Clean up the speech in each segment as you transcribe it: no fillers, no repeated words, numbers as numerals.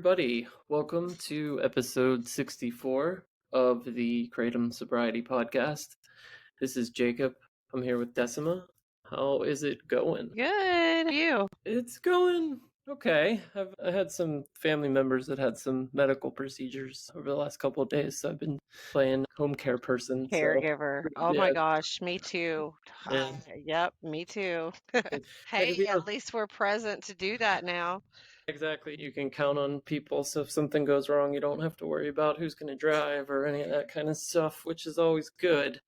everybody. Welcome to episode 64 of the Kratom Sobriety Podcast. This is Jacob. I'm here with Decima. How is it going? Good. How are you? It's going okay. I had some family members that had some medical procedures over the last couple of days, so I've been playing home care person. Caregiver. Oh Yeah, my gosh, me too. yeah. Yep, me too. Yeah, 'cause, Hey, at least we're present to do that now. exactly. You can count on people, so if something goes wrong, you don't have to worry about who's going to drive or any of that kind of stuff, which is always good.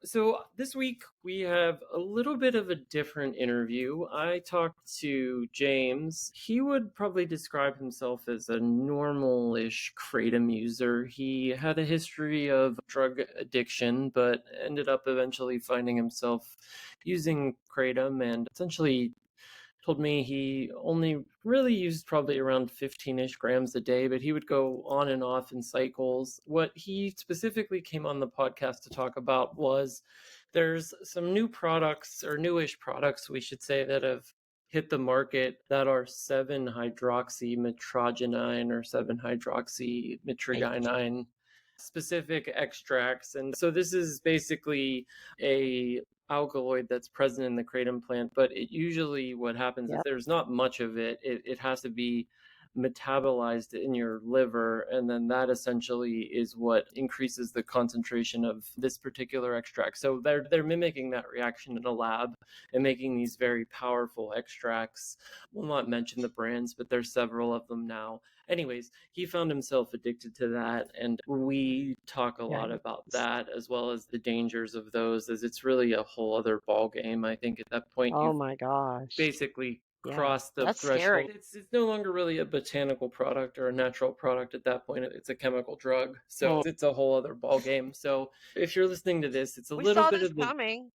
So this week we have a little bit of a different interview. I talked to James. He would probably describe himself as a normal-ish kratom user. He had a history of drug addiction, but ended up eventually finding himself using kratom and essentially told me he only really used probably around 15-ish grams a day, but he would go on and off in cycles. What he specifically came on the podcast to talk about was there's some new products, or newish products, we should say, that have hit the market that are 7-hydroxymetrogenine or 7-hydroxymetrogenine specific extracts. And so this is basically a alkaloid that's present in the kratom plant, but it usually what happens is Yep. there's not much of it. It has to be metabolized in your liver, and then that essentially is what increases the concentration of this particular extract. So they're mimicking that reaction in a lab and making these very powerful extracts. We'll not mention the brands, but there's several of them now. Anyways, he found himself addicted to that, and we talk a lot about that, as well as the dangers of those, as it's really a whole other ball game. I think at that point Oh you've my gosh. basically Yeah, crossed the that's threshold. scary. It's no longer really a botanical product or a natural product at that point. It's a chemical drug, so it's a whole other ball game. So if you're listening to this, it's a We little saw bit this of the coming.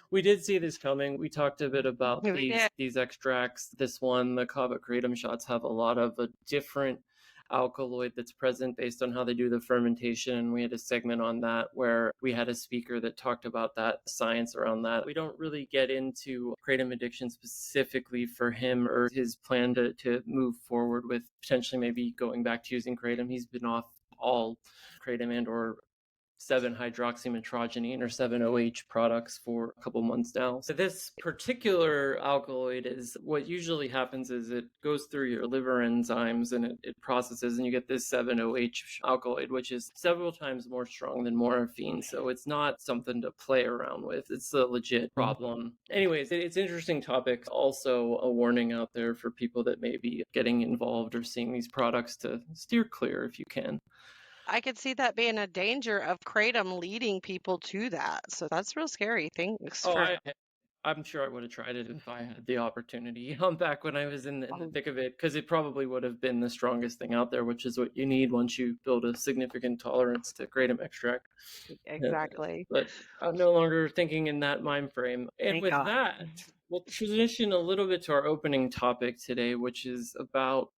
we did see this coming. We talked a bit about We did. these extracts. This one, the kava kratom shots, have a lot of a different alkaloid that's present based on how they do the fermentation. And we had a segment on that where we had a speaker that talked about that science around that. We don't really get into kratom addiction specifically for him or his plan to move forward with potentially maybe going back to using kratom. He's been off all kratom and or 7-hydroxymetrogenine or 7-OH products for a couple months now. So this particular alkaloid is what usually happens is it goes through your liver enzymes and it processes, and you get this 7-OH alkaloid, which is several times more strong than morphine. So it's not something to play around with. It's a legit problem. Anyways, it's an interesting topic. Also a warning out there for people that may be getting involved or seeing these products to steer clear if you can. I could see that being a danger of kratom leading people to that. So that's real scary. Thanks for I'm sure I would have tried it if I had the opportunity. Back when I was in the thick of it, because it probably would have been the strongest thing out there, which is what you need once you build a significant tolerance to kratom extract. exactly. But I'm no longer thinking in that mind frame. And Thank with God. that, we'll transition a little bit to our opening topic today, which is about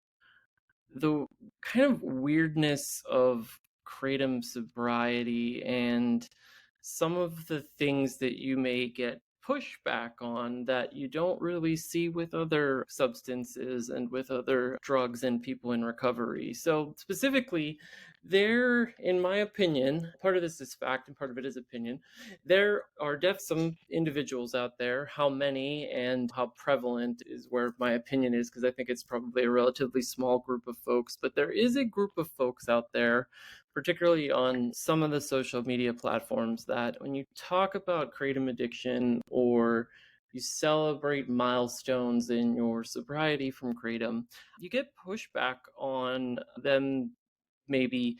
the kind of weirdness of kratom sobriety and some of the things that you may get pushback on that you don't really see with other substances and with other drugs and people in recovery. So specifically, there, in my opinion, part of this is fact and part of it is opinion, there are definitely some individuals out there. How many and how prevalent is where my opinion is, because I think it's probably a relatively small group of folks, but there is a group of folks out there, particularly on some of the social media platforms, that when you talk about kratom addiction or you celebrate milestones in your sobriety from kratom, you get pushback on them maybe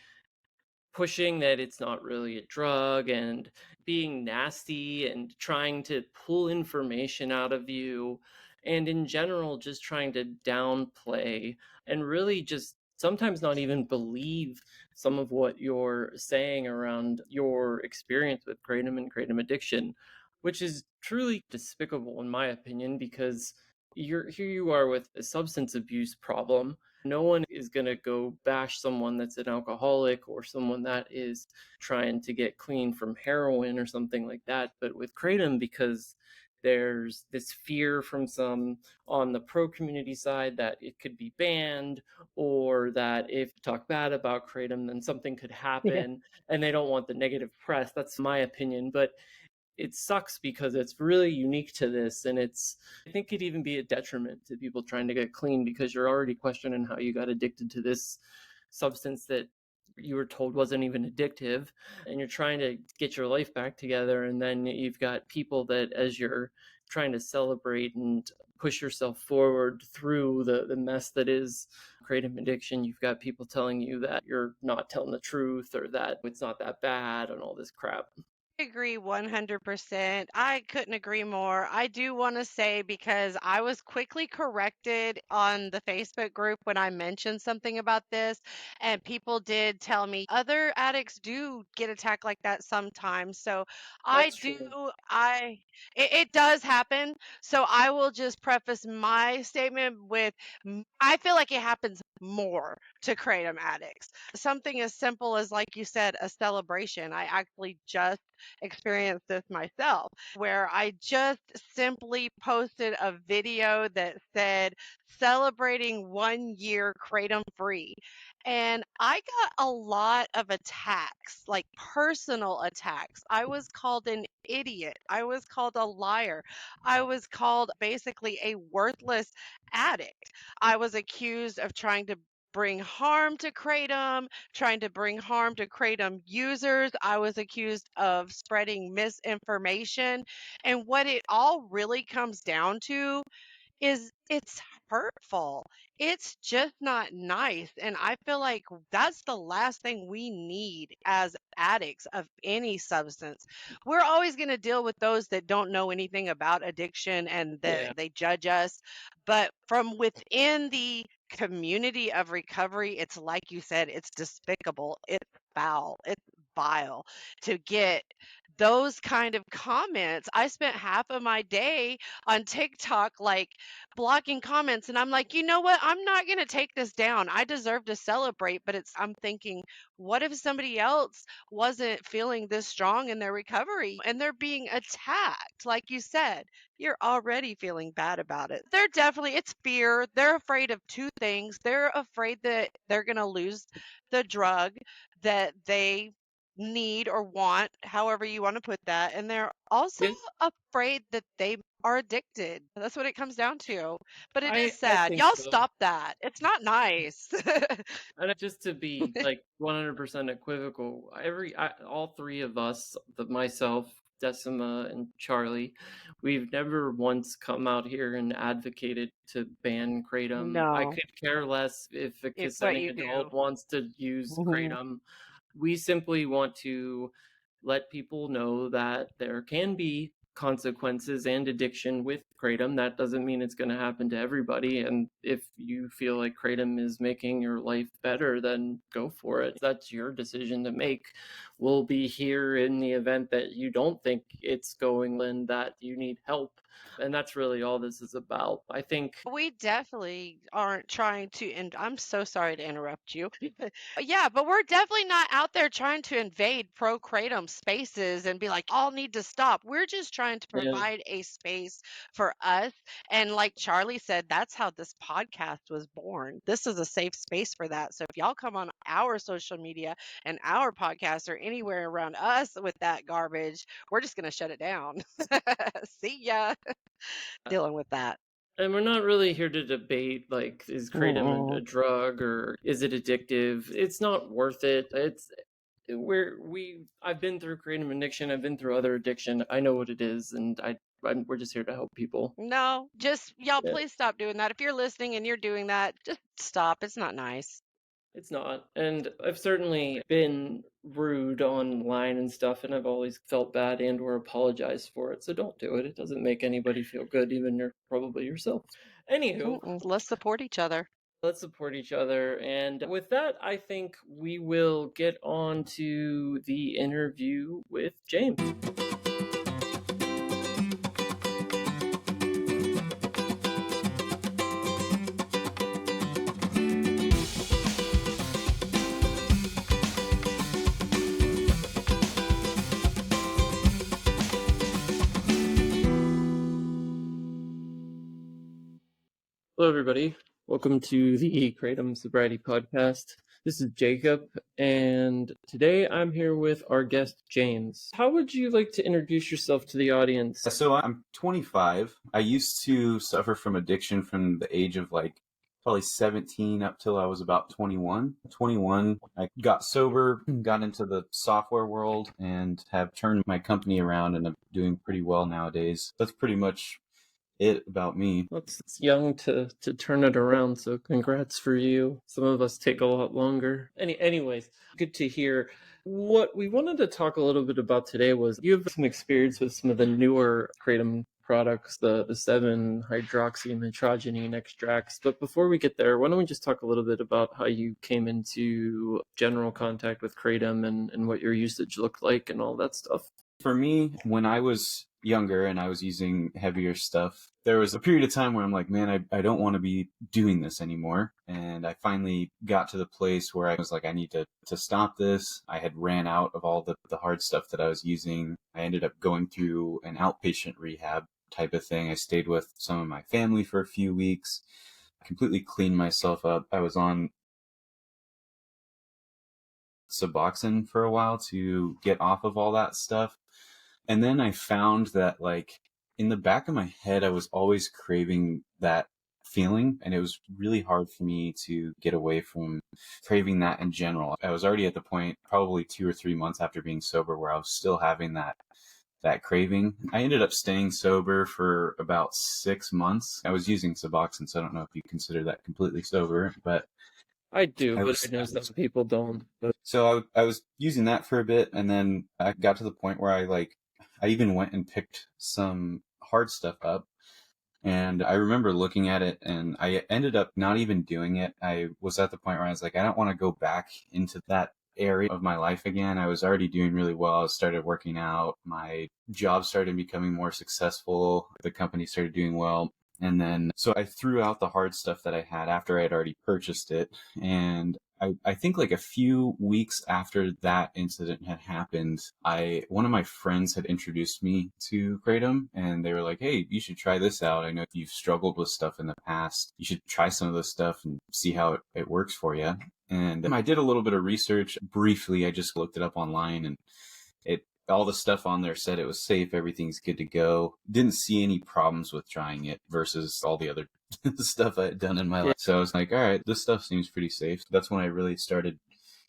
pushing that it's not really a drug and being nasty and trying to pull information out of you, and in general just trying to downplay and really just sometimes not even believe some of what you're saying around your experience with kratom and kratom addiction, which is truly despicable in my opinion, because here you are with a substance abuse problem. No one is going to go bash someone that's an alcoholic or someone that is trying to get clean from heroin or something like that. But with kratom, because There's this fear from some on the pro community side that it could be banned, or that if you talk bad about kratom, then something could Yeah. happen, and they don't want the negative press. That's my opinion, but it sucks because it's really unique to this, and I think could even be a detriment to people trying to get clean, because you're already questioning how you got addicted to this substance that you were told wasn't even addictive, and you're trying to get your life back together, and then you've got people that, as you're trying to celebrate and push yourself forward through the mess that is kratom addiction, you've got people telling you that you're not telling the truth, or that it's not that bad, and all this crap. I agree 100%. I couldn't agree more. I do want to say, because I was quickly corrected on the Facebook group when I mentioned something about this, and people did tell me other addicts do get attacked like that sometimes. So I That's do, true. it does happen. So I will just preface my statement with I feel like it happens more to kratom addicts. Something as simple as, like you said, a celebration. I actually just experienced this myself, where I just simply posted a video that said celebrating 1 year kratom free. And I got a lot of attacks, like personal attacks. I was called an idiot. I was called a liar. I was called basically a worthless addict. I was accused of trying to bring harm to kratom, trying to bring harm to kratom users. I was accused of spreading misinformation. And what it all really comes down to is it's hurtful. It's just not nice. And I feel like that's the last thing we need as addicts of any substance. We're always going to deal with those that don't know anything about addiction and Yeah. that they judge us. But from within the community of recovery, it's like you said, it's despicable, it's foul, it's vile to get those kind of comments. I spent half of my day on TikTok, like blocking comments. And I'm like, you know what? I'm not going to take this down. I deserve to celebrate. But I'm thinking, what if somebody else wasn't feeling this strong in their recovery and they're being attacked? Like you said, you're already feeling bad about it. They're definitely, it's fear. They're afraid of two things. They're afraid that they're going to lose the drug that they need or want, however you want to put that. And they're also Yeah. afraid that they are addicted. That's what it comes down to. But it is I sad. think Y'all so. stop that. It's not nice. And just to be like 100% equivocal, all three of us, myself, Decima, and Charlie, we've never once come out here and advocated to ban kratom. I No, could care less if a what consenting you do. adult wants to use Mhm. kratom. We simply want to let people know that there can be consequences and addiction with kratom. That doesn't mean it's going to happen to everybody. And if you feel like kratom is making your life better, then go for it. That's your decision to make. We'll be here in the event that you don't think it's going and that you need help. And that's really all this is about. I think. We definitely aren't trying to, and I'm so sorry to interrupt you. Yeah, but we're definitely not out there trying to invade pro kratom spaces and be like, all need to stop. We're just trying to Yeah. provide a space for us. And like Charlie said, that's how this podcast was born. This is a safe space for that. So if y'all come on our social media and our podcast or anywhere around us with that garbage, we're just going to shut it down. See ya. Dealing with that. And we're not really here to debate, like, is kratom a Mm-mm. drug, or is it addictive? It's not worth it. I've been through kratom addiction. I've been through other addiction. I know what it is, and we're just here to help people. No, just y'all Yeah, please stop doing that. If you're listening and you're doing that, just stop. It's not nice. it's not. And I've certainly been rude online and stuff, and I've always felt bad and or apologized for it. So don't do it. It doesn't make anybody feel good, even probably yourself. Anywho, Mm-mm. Let's support each other. let's support each other. And with that, I think we will get on to the interview with James. Hello, everybody. Welcome to the Kratom Sobriety Podcast. This is Jacob, and today I'm here with our guest, James. How would you like to introduce yourself to the audience? So I'm 25. I used to suffer from addiction from the age of probably 17 up till I was about 21. 21, I got sober, got into the software world, and have turned my company around, and I'm doing pretty well nowadays. That's pretty much it about me. It's young to turn it around, so congrats for you. Some of us take a lot longer. Anyways, good to hear. What we wanted to talk a little bit about today was you have some experience with some of the newer Kratom products, the 7-hydroxymetrogenine extracts. But before we get there, why don't we just talk a little bit about how you came into general contact with Kratom and what your usage looked like and all that stuff. For me, when I was younger and I was using heavier stuff, there was a period of time where I'm like, man, I don't want to be doing this anymore. And I finally got to the place where I was like, I need to stop this. I had ran out of all the hard stuff that I was using. I ended up going through an outpatient rehab type of thing. I stayed with some of my family for a few weeks, completely cleaned myself up. I was on Suboxone for a while to get off of all that stuff. And then I found that in the back of my head, I was always craving that feeling. And it was really hard for me to get away from craving that in general. I was already at the point, probably 2 or 3 months after being sober, where I was still having that craving. I ended up staying sober for about 6 months. I was using Suboxone, so I don't know if you consider that completely sober, but I do, but I know some people don't. So I was using that for a bit, and then I got to the point where I even went and picked some hard stuff up. And I remember looking at it, and I ended up not even doing it. I was at the point where I was like, I don't want to go back into that area of my life again. I was already doing really well. I started working out. My job started becoming more successful. The company started doing well. And then, so I threw out the hard stuff that I had after I had already purchased it. And I think a few weeks after that incident had happened, one of my friends had introduced me to Kratom, and they were like, hey, you should try this out. I know you've struggled with stuff in the past. You should try some of this stuff and see how it works for you. And I did a little bit of research briefly. I just looked it up online, and all the stuff on there said it was safe. Everything's good to go. Didn't see any problems with trying it versus all the other stuff I had done in my life. So I was like, all right, this stuff seems pretty safe. That's when I really started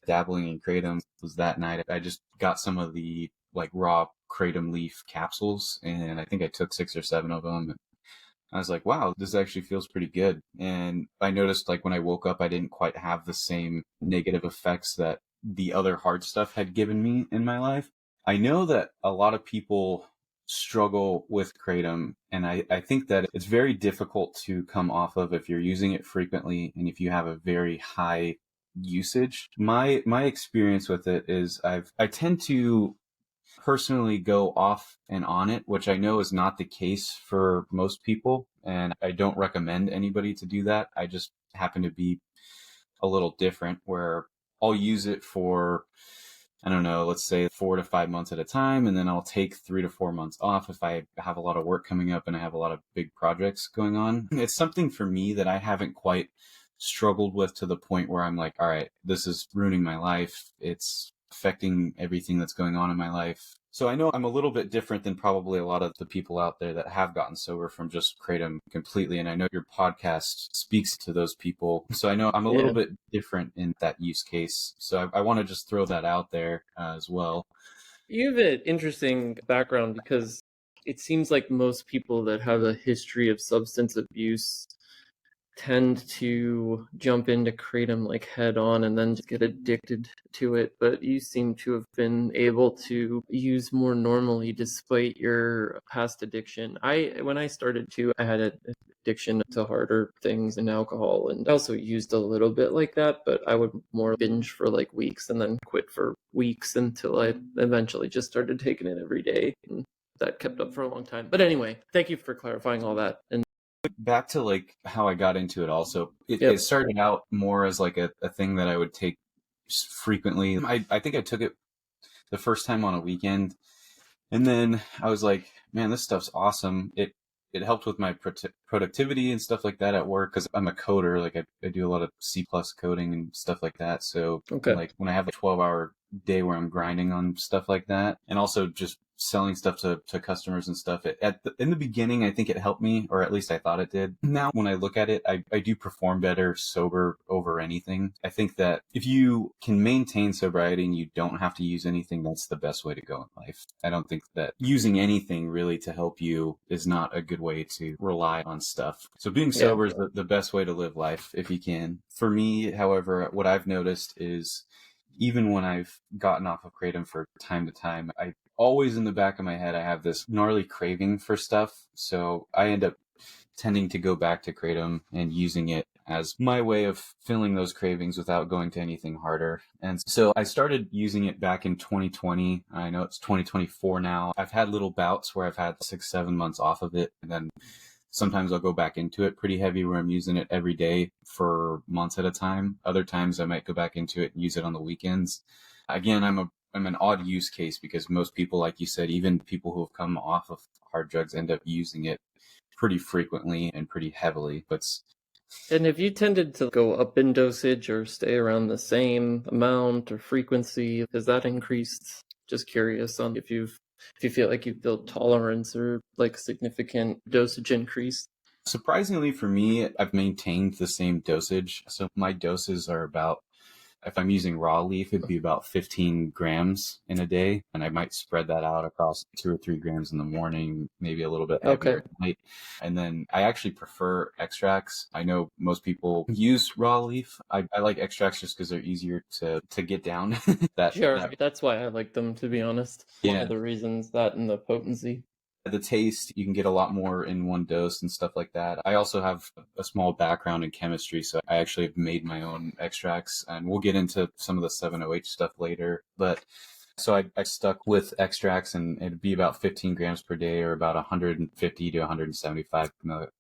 dabbling in Kratom. Was that night. I just got some of the raw Kratom leaf capsules, and I think I took 6 or 7 of them. I was like, wow, this actually feels pretty good. And I noticed when I woke up, I didn't quite have the same negative effects that the other hard stuff had given me in my life. I know that a lot of people struggle with Kratom, and I think that it's very difficult to come off of if you're using it frequently and if you have a very high usage. My experience with it is I tend to personally go off and on it, which I know is not the case for most people, and I don't recommend anybody to do that. I just happen to be a little different, where I'll use it for, I don't know, let's say 4 to 5 months at a time, and then I'll take 3 to 4 months off if I have a lot of work coming up and I have a lot of big projects going on. It's something for me that I haven't quite struggled with to the point where I'm like, all right, this is ruining my life. It's affecting everything that's going on in my life. So I know I'm a little bit different than probably a lot of the people out there that have gotten sober from just Kratom completely. And I know your podcast speaks to those people. So I know I'm a little bit different in that use case. So I want to just throw that out there as well. You have an interesting background because it seems like most people that have a history of substance abuse tend to jump into Kratom head on and then just get addicted to it, but you seem to have been able to use more normally despite your past addiction. When I started too, I had an addiction to harder things and alcohol, and I also used a little bit like that, but I would more binge for weeks and then quit for weeks until I eventually just started taking it every day, and that kept up for a long time. But anyway, thank you for clarifying all that. And back to how I got into it also, it started out more as a thing that I would take frequently. I think I took it the first time on a weekend, and then I was like, man, this stuff's awesome. it helped with my productivity and stuff like that at work, because I'm a coder. Like I do a lot of C+ coding and stuff like that. So Okay. like when I have a 12-hour day where I'm grinding on stuff like that, and also just selling stuff to customers and stuff, in the beginning, I think it helped me, or at least I thought it did. Now, when I look at it, I do perform better sober over anything. I think that if you can maintain sobriety and you don't have to use anything, that's the best way to go in life. I don't think that using anything really to help you is not a good way to rely on stuff. So being sober is the best way to live life if you can. For me, however, what I've noticed is even when I've gotten off of kratom for time to time, I always in the back of my head, I have this gnarly craving for stuff. So I end up tending to go back to kratom and using it as my way of filling those cravings without going to anything harder. And so I started using it back in 2020. I know it's 2024 now. I've had little bouts where I've had 6-7 months off of it, and then sometimes I'll go back into it pretty heavy where I'm using it every day for months at a time. Other times I might go back into it and use it on the weekends. Again, I'm an odd use case, because most people, like you said, even people who have come off of hard drugs end up using it pretty frequently and pretty heavily. And have you tended to go up in dosage or stay around the same amount or frequency? Has that increased? Just curious on if you feel like you've built tolerance or like significant dosage increase. Surprisingly for me, I've maintained the same dosage. So my doses are about, if I'm using raw leaf, it'd be about 15 grams in a day. And I might spread that out across 2 or 3 grams in the morning, maybe a little bit heavier at night. And then I actually prefer extracts. I know most people use raw leaf. I like extracts just because they're easier to get down. That's why I like them, to be honest. One of the reasons, that and the potency. The taste, you can get a lot more in one dose and stuff like that. I also have a small background in chemistry, so I actually have made my own extracts, and we'll get into some of the 7-OH stuff later. But so I stuck with extracts, and it'd be about 15 grams per day, or about 150 to 175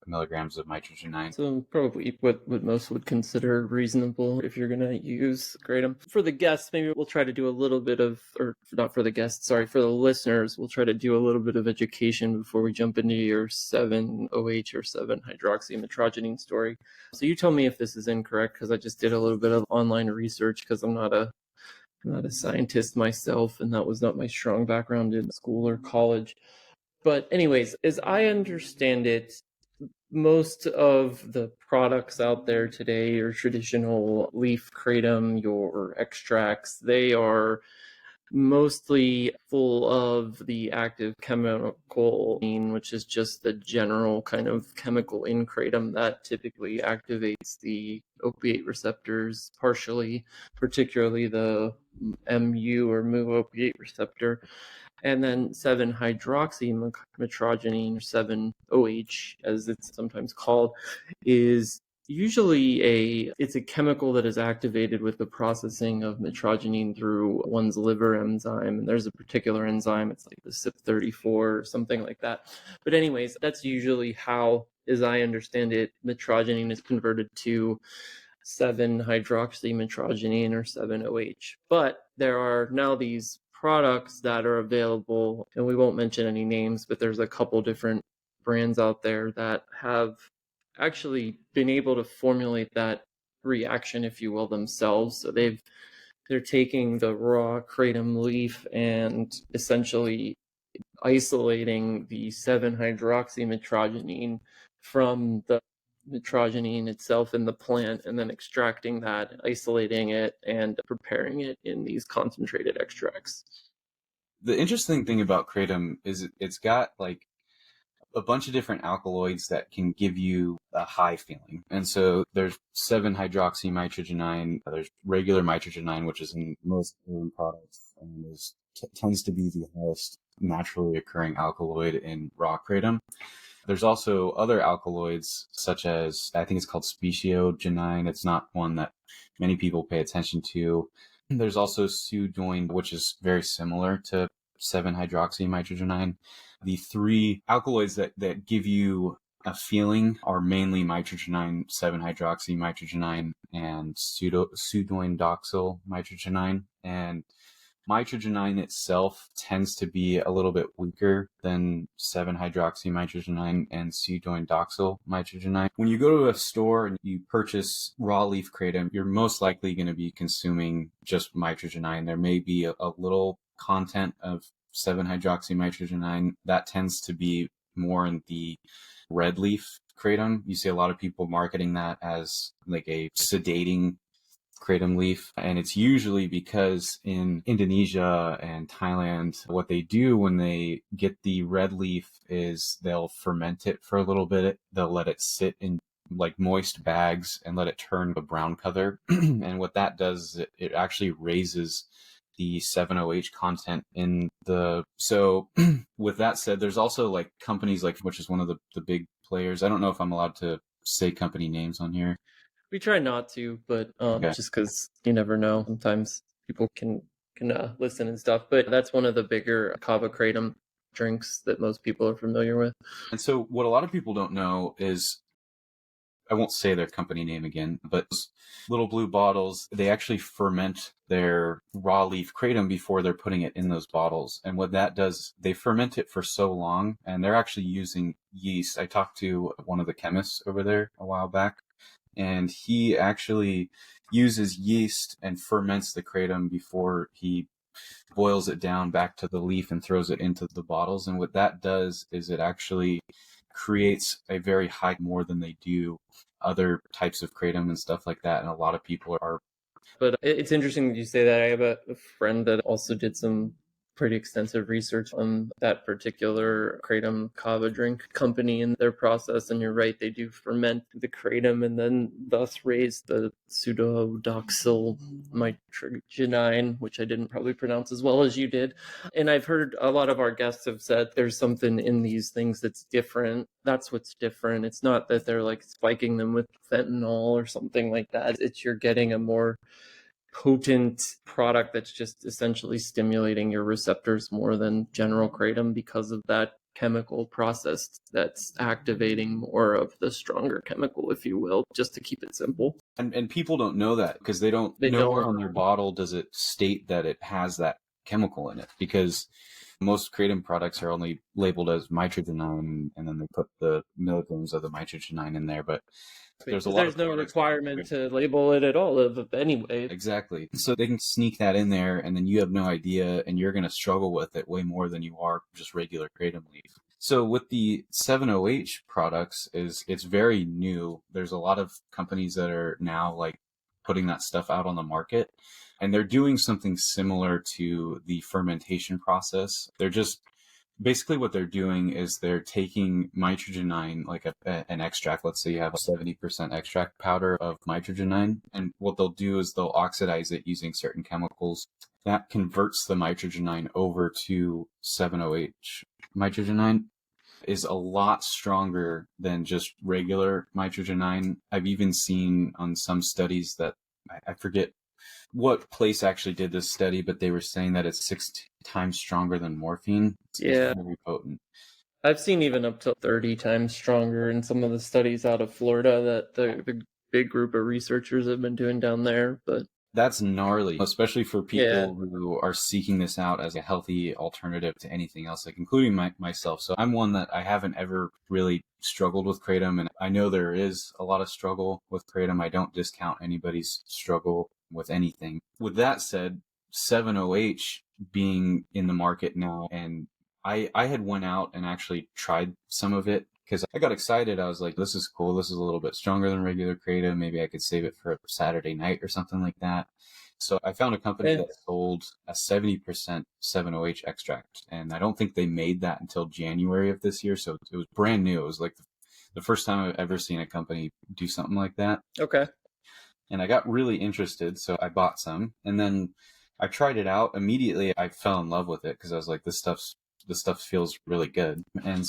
milligrams of nitrogenine. So probably what most would consider reasonable if you're going to use kratom. For the guests, maybe we'll try to do a little bit of, or not for the guests, sorry, for the listeners, we'll try to do a little bit of education before we jump into your 7-OH or 7-hydroxymetrogenine story. So you tell me if this is incorrect, because I just did a little bit of online research, because I'm not a scientist myself, and that was not my strong background in school or college. But anyways, as I understand it, most of the products out there today, your traditional leaf kratom, your extracts, they are mostly full of the active chemical, which is just the general kind of chemical in kratom that typically activates the opiate receptors partially, particularly the MU or mu opiate receptor. And then 7-hydroxymetrogenine, or 7-OH, as it's sometimes called, is usually it's a chemical that is activated with the processing of metrogenine through one's liver enzyme. And there's a particular enzyme, it's like the CYP34 or something like that. But anyways, that's usually how, as I understand it, metrogenine is converted to 7-hydroxymetrogenine or 7-OH. But there are now these products that are available, and we won't mention any names, but there's a couple different brands out there that have actually been able to formulate that reaction, if you will, themselves. So they're taking the raw kratom leaf and essentially isolating the 7-hydroxymetrogenine from the metrogenine itself in the plant, and then extracting that, isolating it, and preparing it in these concentrated extracts. The interesting thing about kratom is it's got like a bunch of different alkaloids that can give you a high feeling. And so there's 7-hydroxymetrogenine, there's regular mitrogenine, which is in most products, and tends to be the highest naturally occurring alkaloid in raw kratom. There's also other alkaloids, such as, I think it's called speciogenine. It's not one that many people pay attention to. There's also pseudoin, which is very similar to 7-hydroxymetrogenine. The 3 alkaloids that give you a feeling are mainly mitrogenine, 7-hydroxymetrogenine, and pseudoindoxylmetrogenine. And Mitrogenine itself tends to be a little bit weaker than 7-hydroxymitrogenine and pseudoindoxyl mitrogenine. When you go to a store and you purchase raw leaf kratom, you're most likely going to be consuming just mitrogenine. There may be a little content of 7-hydroxymitrogenine. That tends to be more in the red leaf kratom. You see a lot of people marketing that as like a sedating kratom leaf, and it's usually because in Indonesia and Thailand, what they do when they get the red leaf is they'll ferment it for a little bit. They'll let it sit in like moist bags and let it turn a brown color. And what that does is it actually raises the 7-OH content in the, so with that said, there's also like companies like, which is one of the big players. I don't know if I'm allowed to say company names on here. We try not to, but Okay. just because you never know. Sometimes people can listen and stuff. But that's one of the bigger kava kratom drinks that most people are familiar with. And so what a lot of people don't know is, I won't say their company name again, but those little blue bottles, they actually ferment their raw leaf kratom before they're putting it in those bottles. And what that does, they ferment it for so long, and they're actually using yeast. I talked to one of the chemists over there a while back, and he actually uses yeast and ferments the kratom before he boils it down back to the leaf and throws it into the bottles. And what that does is it actually creates a very high, more than they do other types of kratom and stuff like that. And a lot of people are. But it's interesting that you say that. I have a friend that also did some pretty extensive research on that particular kratom kava drink company and their process. And you're right, they do ferment the kratom and then thus raise the pseudodoxyl mitrogenine, which I didn't probably pronounce as well as you did. And I've heard a lot of our guests have said there's something in these things that's different. That's what's different. It's not that they're like spiking them with fentanyl or something like that. It's you're getting a more potent product that's just essentially stimulating your receptors more than general kratom because of that chemical process that's activating more of the stronger chemical, if you will, just to keep it simple. And people don't know that because they don't know on their bottle does it state that it has that chemical in it, because most kratom products are only labeled as mitrogenine, and then they put the milligrams of the mitrogenine in there. But there's no requirement to label it at all anyway. Exactly. So they can sneak that in there, and then you have no idea, and you're going to struggle with it way more than you are just regular kratom leaf. So with the 7-OH products, it's very new. There's a lot of companies that are now like putting that stuff out on the market, and they're doing something similar to the fermentation process. They're just basically what they're doing is they're taking mitrogenine, like an extract. Let's say you have a 70% extract powder of mitrogenine, and what they'll do is they'll oxidize it using certain chemicals. That converts the mitrogenine over to 7-OH. Mitrogenine is a lot stronger than just regular mitrogenine. I've even seen on some studies that, I forget what place actually did this study, but they were saying that it's 6 times stronger than morphine. It's very potent. I've seen even up to 30 times stronger in some of the studies out of Florida that the big group of researchers have been doing down there. But that's gnarly, especially for people who are seeking this out as a healthy alternative to anything else, like including myself. So I'm one that I haven't ever really struggled with kratom, and I know there is a lot of struggle with kratom. I don't discount anybody's struggle with anything. With that said, 7-OH being in the market now, and I had went out and actually tried some of it because I got excited. I was like, this is cool. This is a little bit stronger than regular kratom. Maybe I could save it for a Saturday night or something like that. So I found a company that sold a 70% 7-OH extract, and I don't think they made that until January of this year. So it was brand new. It was like the first time I've ever seen a company do something like that. Okay. And I got really interested, so I bought some, and then I tried it out. Immediately, I fell in love with it because I was like, this stuff feels really good. And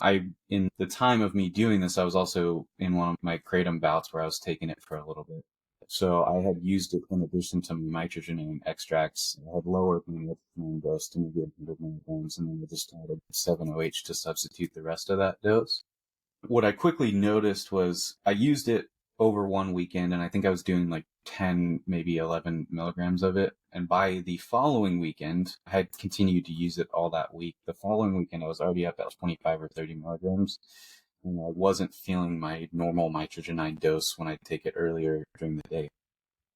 in the time of me doing this, I was also in one of my kratom bouts where I was taking it for a little bit. So I had used it in addition to my mitrogenine extracts. I had lowered my mitrogenine dose to maybe 100 milligrams, and then I just added 7-OH to substitute the rest of that dose. What I quickly noticed was I used it over one weekend, and I think I was doing like 10, maybe 11 milligrams of it. And by the following weekend, I had continued to use it all that week. The following weekend, I was already up at 25 or 30 milligrams. And I wasn't feeling my normal nitrogenine dose when I take it earlier during the day.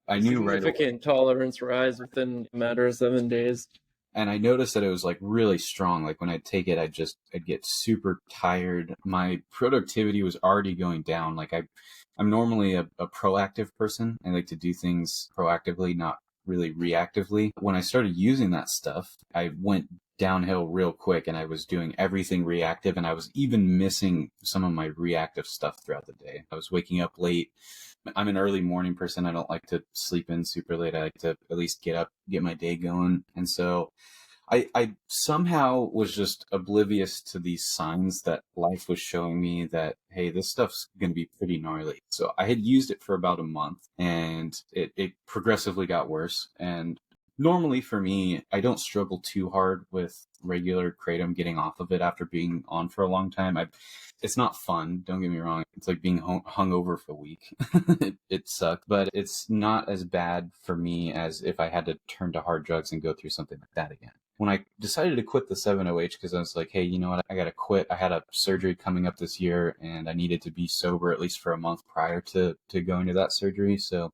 I knew right away. Significant tolerance rise within a matter of 7 days. And I noticed that it was like really strong. Like when I'd take it, I'd get super tired. My productivity was already going down. Like I'm normally a proactive person. I like to do things proactively, not really reactively. When I started using that stuff, I went downhill real quick, and I was doing everything reactive, and I was even missing some of my reactive stuff throughout the day. I was waking up late. I'm an early morning person. I don't like to sleep in super late. I like to at least get up, get my day going. And so I somehow was just oblivious to these signs that life was showing me that, hey, this stuff's going to be pretty gnarly. So I had used it for about a month, and it progressively got worse. And normally for me, I don't struggle too hard with regular kratom getting off of it after being on for a long time. It's not fun, don't get me wrong. It's like being hungover for a week. It sucked, but it's not as bad for me as if I had to turn to hard drugs and go through something like that again. When I decided to quit the 7-OH, because I was like, hey, you know what, I got to quit. I had a surgery coming up this year, and I needed to be sober at least for a month prior to going to that surgery. So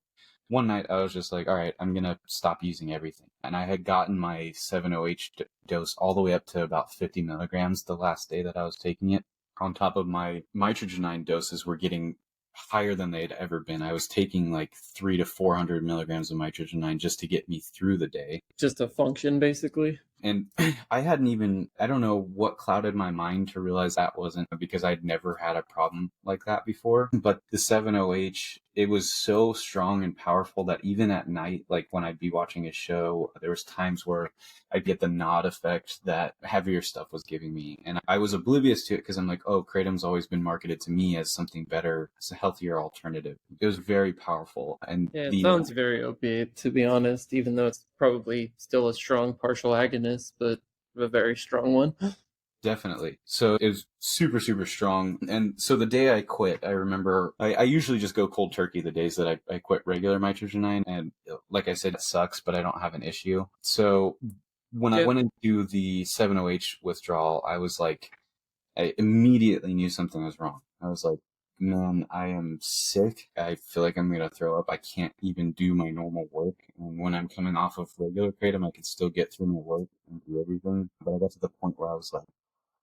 one night I was just like, all right, I'm going to stop using everything. And I had gotten my 7-OH dose all the way up to about 50 milligrams the last day that I was taking it. On top of my nitrogenine doses were getting higher than they had ever been. I was taking like 300 to 400 milligrams of nitrogenine just to get me through the day. Just to function, basically. And I don't know what clouded my mind to realize that wasn't, because I'd never had a problem like that before. But the 7-OH, it was so strong and powerful that even at night, like when I'd be watching a show, there was times where I'd get the nod effect that heavier stuff was giving me. And I was oblivious to it because I'm like, oh, kratom's always been marketed to me as something better, as a healthier alternative. It was very powerful. And yeah, it sounds very opiate, to be honest, even though it's probably still a strong partial agonist, but a very strong one. Definitely. So it was super, super strong. And so the day I quit, I remember I usually just go cold turkey the days that I quit regular nitrogenine. And like I said, it sucks, but I don't have an issue. So when I went into the 7-OH withdrawal, I was like, I immediately knew something was wrong. I was like, man, I am sick. I feel like I'm going to throw up. I can't even do my normal work. And when I'm coming off of regular kratom, I can still get through my work and do everything. But I got to the point where I was like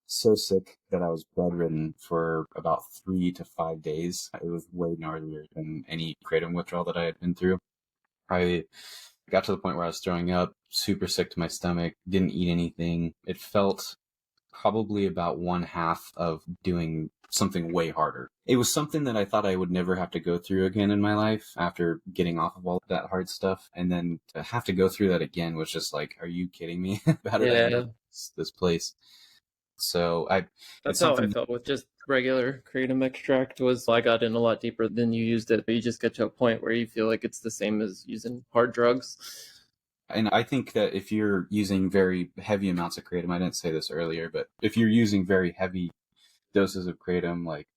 so sick that I was bedridden for about 3 to 5 days. It was way gnarlier than any kratom withdrawal that I had been through. I got to the point where I was throwing up, super sick to my stomach, didn't eat anything. It felt probably about one half of doing something way harder. It was something that I thought I would never have to go through again in my life after getting off of all that hard stuff. And then to have to go through that again was just like, are you kidding me? How did I end up this place? So that's how I felt with just regular kratom extract. Was I got in a lot deeper than you used it, but you just get to a point where you feel like it's the same as using hard drugs. And I think that if you're using very heavy amounts of kratom, I didn't say this earlier, but if you're using very heavy doses of kratom, like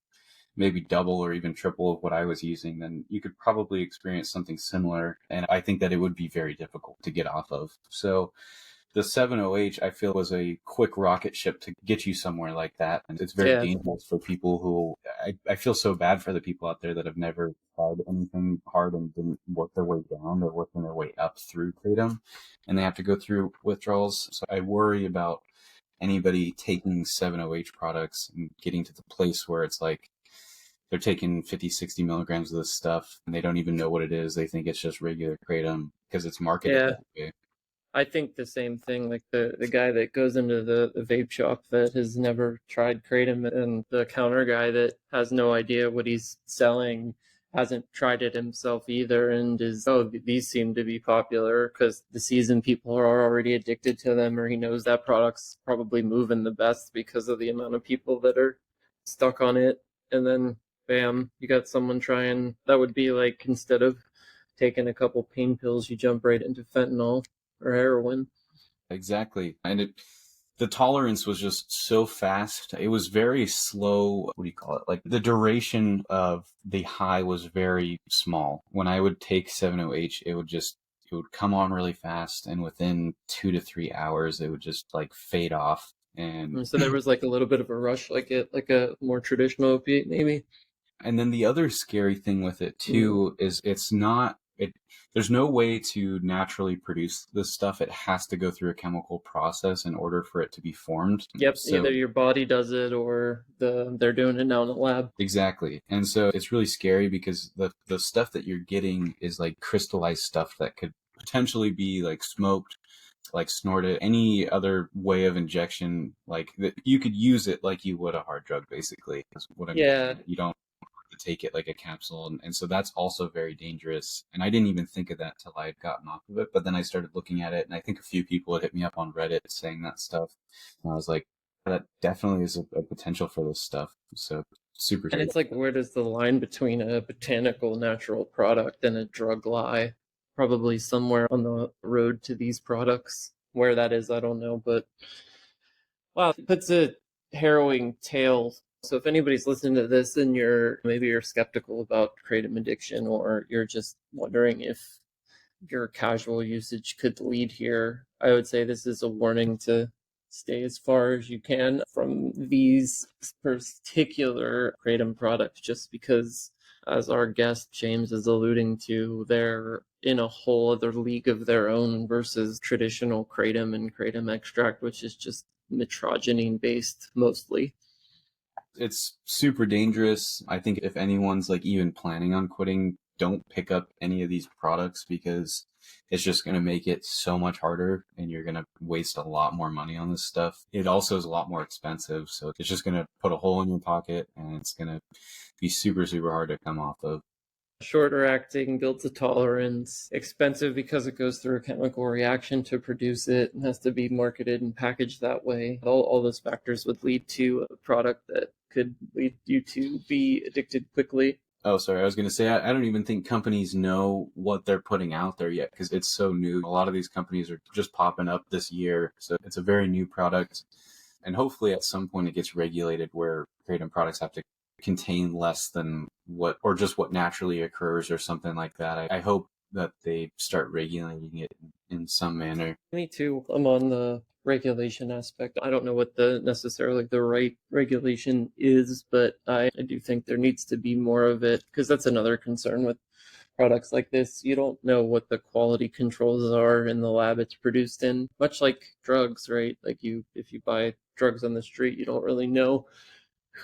maybe double or even triple of what I was using, then you could probably experience something similar. And I think that it would be very difficult to get off of. So the 7-OH, I feel, was a quick rocket ship to get you somewhere like that. And it's very dangerous for people who, I feel so bad for the people out there that have never tried anything hard and didn't work their way down. They're working their way up through kratom, and they have to go through withdrawals. So I worry about anybody taking 7-OH products and getting to the place where it's like they're taking 50, 60 milligrams of this stuff, and they don't even know what it is. They think it's just regular kratom because it's marketed that way. I think the same thing, like the guy that goes into the vape shop that has never tried kratom, and the counter guy that has no idea what he's selling hasn't tried it himself either, and these seem to be popular because the seasoned people are already addicted to them, or he knows that product's probably moving the best because of the amount of people that are stuck on it. And then bam, you got someone trying. That would be like, instead of taking a couple pain pills, you jump right into fentanyl or heroin. Exactly. And the tolerance was just so fast. It was very slow. What do you call it? Like the duration of the high was very small. When I would take 7-OH, it would come on really fast, and within 2 to 3 hours, it would just like fade off. And So there was like a little bit of a rush, like a more traditional opiate, maybe. And then the other scary thing with it too is there's no way to naturally produce this stuff. It has to go through a chemical process in order for it to be formed. Yep, So, either your body does it or they're doing it now in the lab. exactly. And so it's really scary because the stuff that you're getting is like crystallized stuff that could potentially be like smoked, like snorted, any other way of injection, like that you could use it like you would a hard drug, basically. That's what I'm Yeah. You don't to take it like a capsule, and so that's also very dangerous. And I didn't even think of that till I had gotten off of it, but then I started looking at it, and I think a few people had hit me up on Reddit saying that stuff, and I was like, that definitely is a potential for this stuff. So super And it's like, where does the line between a botanical natural product and a drug lie? Probably somewhere on the road to these products. Where that is, I don't know, but wow, it puts a harrowing tale. So if anybody's listening to this and you're skeptical about kratom addiction, or you're just wondering if your casual usage could lead here, I would say this is a warning to stay as far as you can from these particular kratom products, just because, as our guest James is alluding to, they're in a whole other league of their own versus traditional kratom and kratom extract, which is just mitragynine based mostly. It's super dangerous. I think if anyone's like even planning on quitting, don't pick up any of these products because it's just going to make it so much harder and you're going to waste a lot more money on this stuff. It also is a lot more expensive. So it's just going to put a hole in your pocket and it's going to be super, super hard to come off of. Shorter acting, builds a tolerance, expensive because it goes through a chemical reaction to produce it, and has to be marketed and packaged that way. All those factors would lead to a product that could lead you to be addicted quickly. Oh, sorry. I was going to say, I don't even think companies know what they're putting out there yet because it's so new. A lot of these companies are just popping up this year. So it's a very new product. And hopefully at some point it gets regulated where kratom products have to contain less than what naturally occurs or something like that. I hope that they start regulating it in some manner. Me too. I'm on the regulation aspect. I don't know what necessarily the right regulation is, but I do think there needs to be more of it, because that's another concern with products like this. You don't know what the quality controls are in the lab it's produced in, much like drugs, right? Like if you buy drugs on the street, you don't really know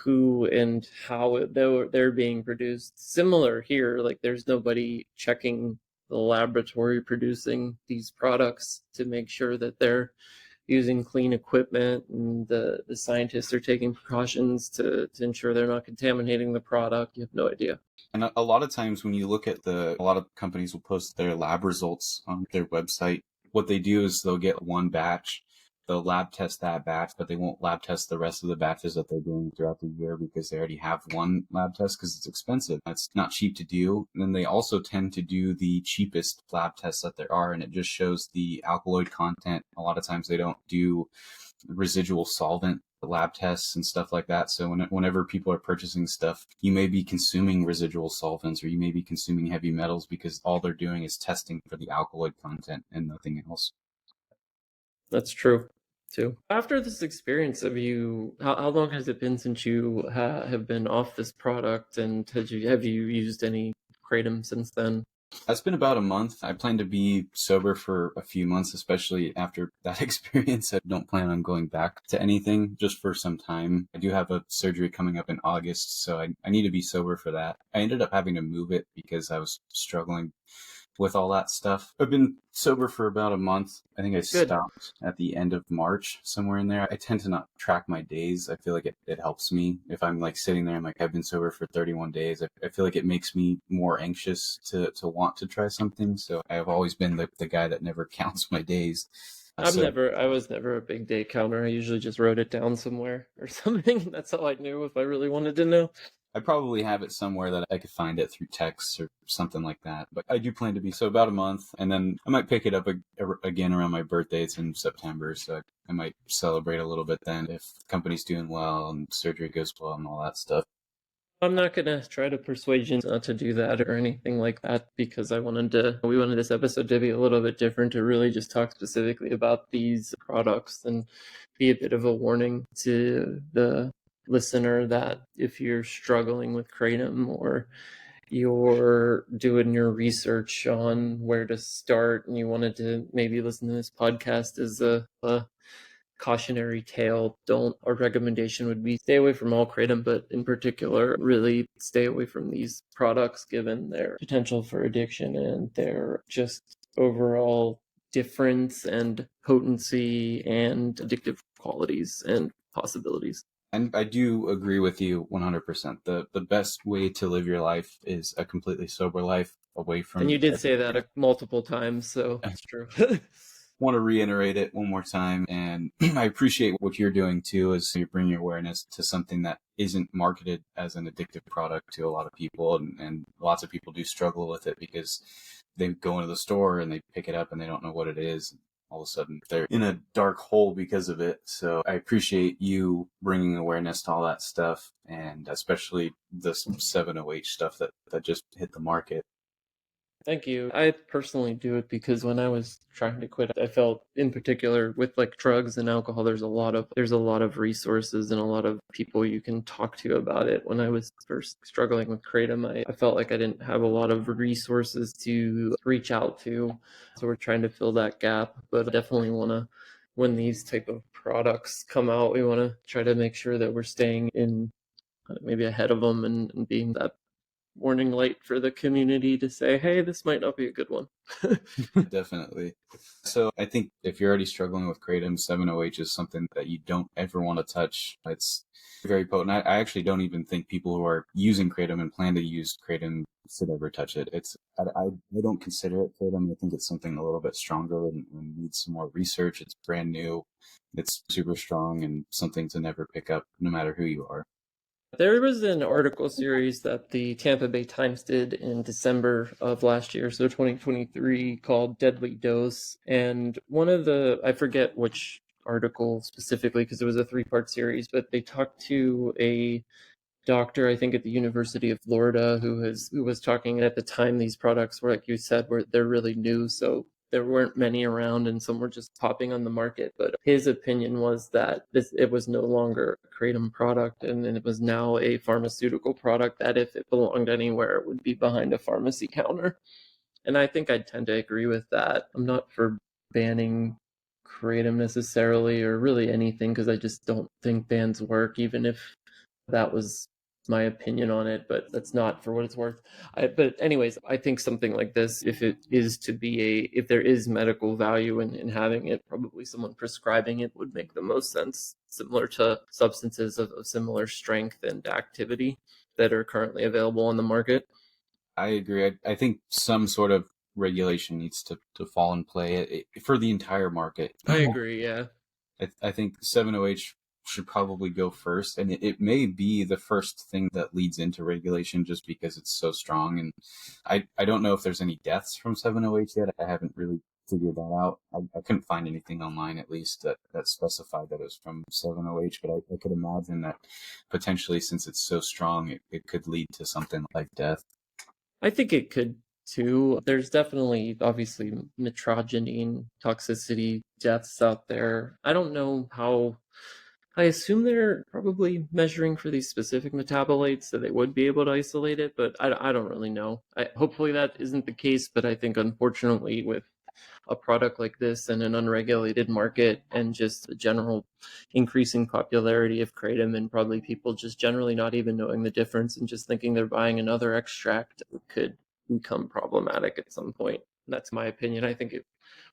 who and how they're being produced. Similar here, like there's nobody checking the laboratory producing these products to make sure that they're using clean equipment, and the scientists are taking precautions to ensure they're not contaminating the product. You have no idea. And a lot of times when you look at a lot of companies will post their lab results on their website. What they do is they'll get one batch, they'll lab test that batch, but they won't lab test the rest of the batches that they're doing throughout the year because they already have one lab test because it's expensive. It's not cheap to do. And then they also tend to do the cheapest lab tests that there are, and it just shows the alkaloid content. A lot of times they don't do residual solvent lab tests and stuff like that. So whenever people are purchasing stuff, you may be consuming residual solvents or you may be consuming heavy metals because all they're doing is testing for the alkaloid content and nothing else. That's true too. After this experience, how long has it been since you have been off this product, and have you used any kratom since then? That's been about a month. I plan to be sober for a few months, especially after that experience. I don't plan on going back to anything just for some time. I do have a surgery coming up in August, so I need to be sober for that. I ended up having to move it because I was struggling with all that stuff. I've been sober for about a month. I think I stopped at the end of March, somewhere in there. I tend to not track my days. I feel like it helps me. If I'm like sitting there, I'm like, I've been sober for 31 days. I feel like it makes me more anxious to want to try something. So I've always been the guy that never counts my days. I was never a big day counter. I usually just wrote it down somewhere or something. That's how I knew if I really wanted to know. I probably have it somewhere that I could find it through text or something like that. But I do plan to be so about a month, and then I might pick it up again around my birthday. It's in September, so I might celebrate a little bit then if the company's doing well and surgery goes well and all that stuff. I'm not gonna try to persuade you not to do that or anything like that because we wanted this episode to be a little bit different, to really just talk specifically about these products and be a bit of a warning to the listener that if you're struggling with kratom or you're doing your research on where to start and you wanted to maybe listen to this podcast as a cautionary tale, our recommendation would be stay away from all kratom, but in particular, really stay away from these products given their potential for addiction and their just overall difference and potency and addictive qualities and possibilities. And I do agree with you 100%. The best way to live your life is a completely sober life away from. And you did say that multiple times, so it's true. Want to reiterate it one more time, and I appreciate what you're doing too, is you're bringing awareness to something that isn't marketed as an addictive product to a lot of people, and lots of people do struggle with it because they go into the store and they pick it up and they don't know what it is. All of a sudden they're in a dark hole because of it. So I appreciate you bringing awareness to all that stuff, and especially this 708 stuff that just hit the market. Thank you. I personally do it because when I was trying to quit, I felt in particular with like drugs and alcohol, there's a lot of resources and a lot of people you can talk to about it. When I was first struggling with kratom, I felt like I didn't have a lot of resources to reach out to. So we're trying to fill that gap, but I definitely want to, when these type of products come out, we want to try to make sure that we're staying in maybe ahead of them and being that warning light for the community to say, hey, this might not be a good one. Definitely. So I think if you're already struggling with kratom, 7-OH is something that you don't ever want to touch. It's very potent. I actually don't even think people who are using kratom and plan to use kratom should ever touch it. I don't consider it kratom. I think it's something a little bit stronger and needs some more research. It's brand new. It's super strong and something to never pick up no matter who you are. There was an article series that the Tampa Bay Times did in December of last year, so 2023, called Deadly Dose. And I forget which article specifically because it was a 3-part series, but they talked to a doctor, I think at the University of Florida, who was talking at the time these products were, like you said, they're really new, so there weren't many around and some were just popping on the market. But his opinion was that it was no longer a kratom product and it was now a pharmaceutical product that if it belonged anywhere, it would be behind a pharmacy counter. And I think I tend to agree with that. I'm not for banning kratom necessarily or really anything because I just don't think bans work, even if that was my opinion on it, but that's not for what it's worth. But anyways, I think something like this, if there is medical value in having it, probably someone prescribing it would make the most sense, similar to substances of similar strength and activity that are currently available on the market. I agree. I think some sort of regulation needs to fall in play for the entire market. I agree, yeah. I think 7-OH should probably go first, and it may be the first thing that leads into regulation just because it's so strong. And I don't know if there's any deaths from 7-OH yet. I haven't really figured that out. I couldn't find anything online, at least, that specified that it was from 7-OH, but I could imagine that potentially, since it's so strong, it could lead to something like death. I think it could too. There's definitely, obviously, mitragynine toxicity deaths out there. I don't know how. I assume they're probably measuring for these specific metabolites, so they would be able to isolate it, but I don't really know. Hopefully that isn't the case, but I think unfortunately with a product like this and an unregulated market and just the general increasing popularity of kratom and probably people just generally not even knowing the difference and just thinking they're buying another extract, it could become problematic at some point. That's my opinion. I think it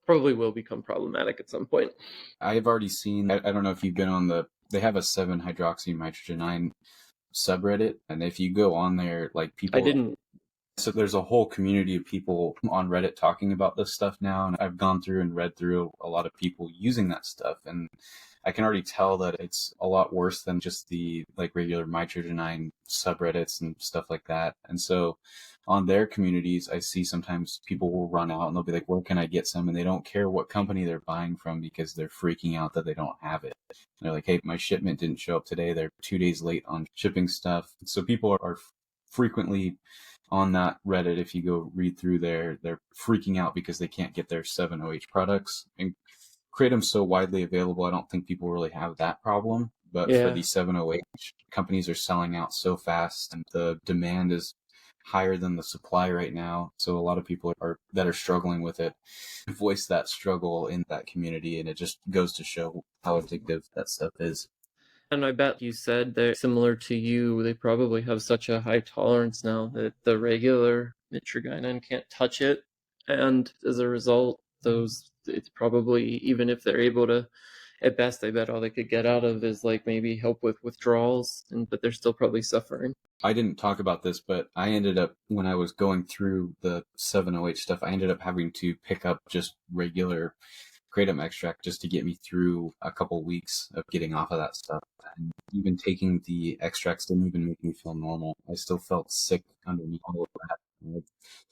probably will become problematic at some point. I've already seen, I don't know if you've been on they have a 7-hydroxymytryptamine subreddit, and if you go on there, like people... I didn't. So there's a whole community of people on Reddit talking about this stuff now, and I've gone through and read through a lot of people using that stuff, and I can already tell that it's a lot worse than just the like regular Mitrogenine subreddits and stuff like that. And so on their communities, I see sometimes people will run out and they'll be like, where can I get some? And they don't care what company they're buying from because they're freaking out that they don't have it. And they're like, hey, my shipment didn't show up today. They're 2 days late on shipping stuff. So people are frequently on that Reddit. If you go read through there, they're freaking out because they can't get their 7-OH products. And Kratom's so widely available, I don't think people really have that problem. But for the 7-OH, companies are selling out so fast and the demand is higher than the supply right now. So a lot of people that are struggling with it voice that struggle in that community, and it just goes to show how addictive that stuff is. And I bet you said they're similar to you. They probably have such a high tolerance now that the regular mitragynine can't touch it. And as a result, it's probably, even if they're able to, at best, I bet all they could get out of is like maybe help with withdrawals, but they're still probably suffering. I didn't talk about this, but I ended up, when I was going through the 7-OH stuff, I ended up having to pick up just regular kratom extract just to get me through a couple weeks of getting off of that stuff. And even taking the extracts didn't even make me feel normal. I still felt sick underneath all of that. I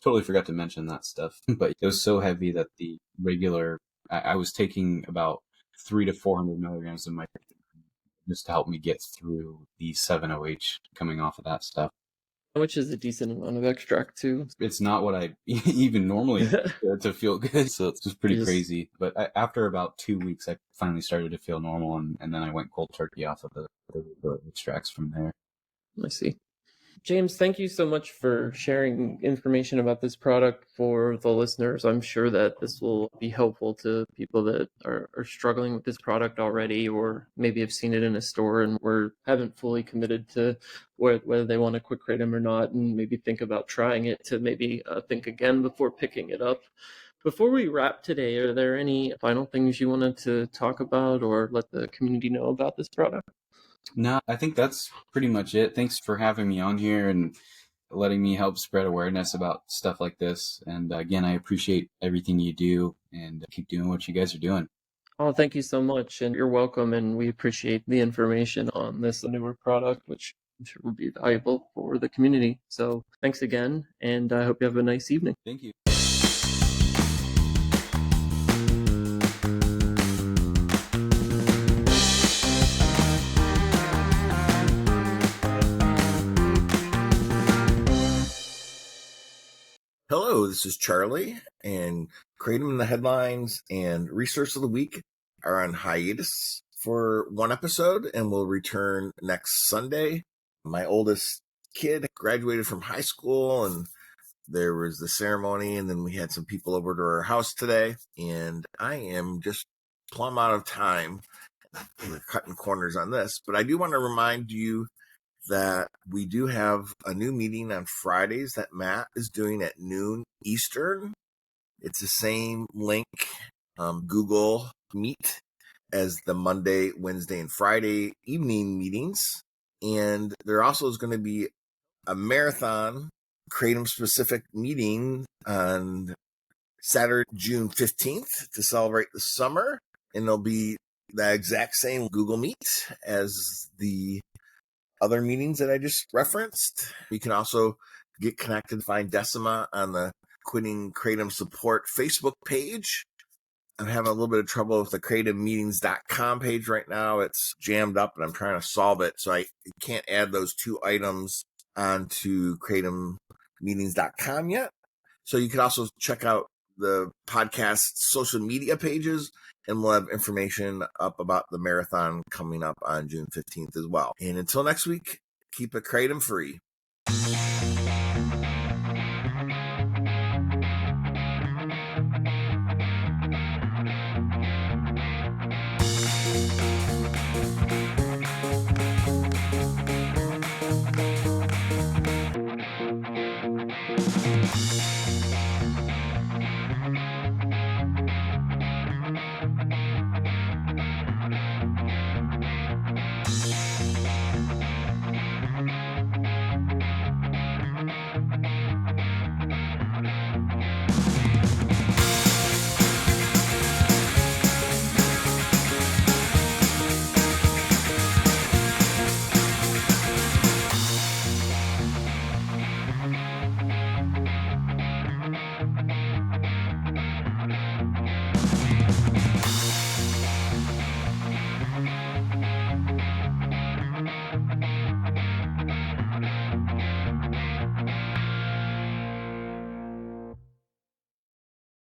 totally forgot to mention that stuff, but it was so heavy that the regular, I was taking about 300 to 400 milligrams of my just to help me get through the 7-OH coming off of that stuff. Which is a decent amount of extract too. It's not what I even normally to feel good, so it's just pretty crazy. But after about 2 weeks, I finally started to feel normal, and then I went cold turkey off of the extracts from there. I see. James, thank you so much for sharing information about this product for the listeners. I'm sure that this will be helpful to people that are struggling with this product already, or maybe have seen it in a store and haven't fully committed to whether they want to quit kratom or not, and maybe think about trying it to maybe think again before picking it up. Before we wrap today, are there any final things you wanted to talk about or let the community know about this product? No, I think that's pretty much it. Thanks for having me on here and letting me help spread awareness about stuff like this. And again, I appreciate everything you do, and keep doing what you guys are doing. Oh, thank you so much. And you're welcome. And we appreciate the information on this newer product, which I'm sure will be valuable for the community. So thanks again. And I hope you have a nice evening. Thank you. Hello, this is Charlie, and Kratom in the Headlines and Resource of the Week are on hiatus for one episode and will return next Sunday. My oldest kid graduated from high school, and there was the ceremony, and then we had some people over to our house today, and I am just plumb out of time. We're cutting corners on this, but I do want to remind you that we do have a new meeting on Fridays that Matt is doing at noon Eastern. It's the same link, Google Meet, as the Monday, Wednesday, and Friday evening meetings. And there also is going to be a marathon kratom-specific meeting on Saturday, June 15th to celebrate the summer. And there'll be the exact same Google Meet as the other meetings that I just referenced. You can also get connected to find Decima on the Quitting Kratom Support Facebook page. I'm having a little bit of trouble with the kratommeetings.com page right now. It's jammed up and I'm trying to solve it, so I can't add those two items onto kratommeetings.com yet. So you can also check out the podcast social media pages, and we'll have information up about the marathon coming up on June 15th as well. And until next week, keep it kratom free.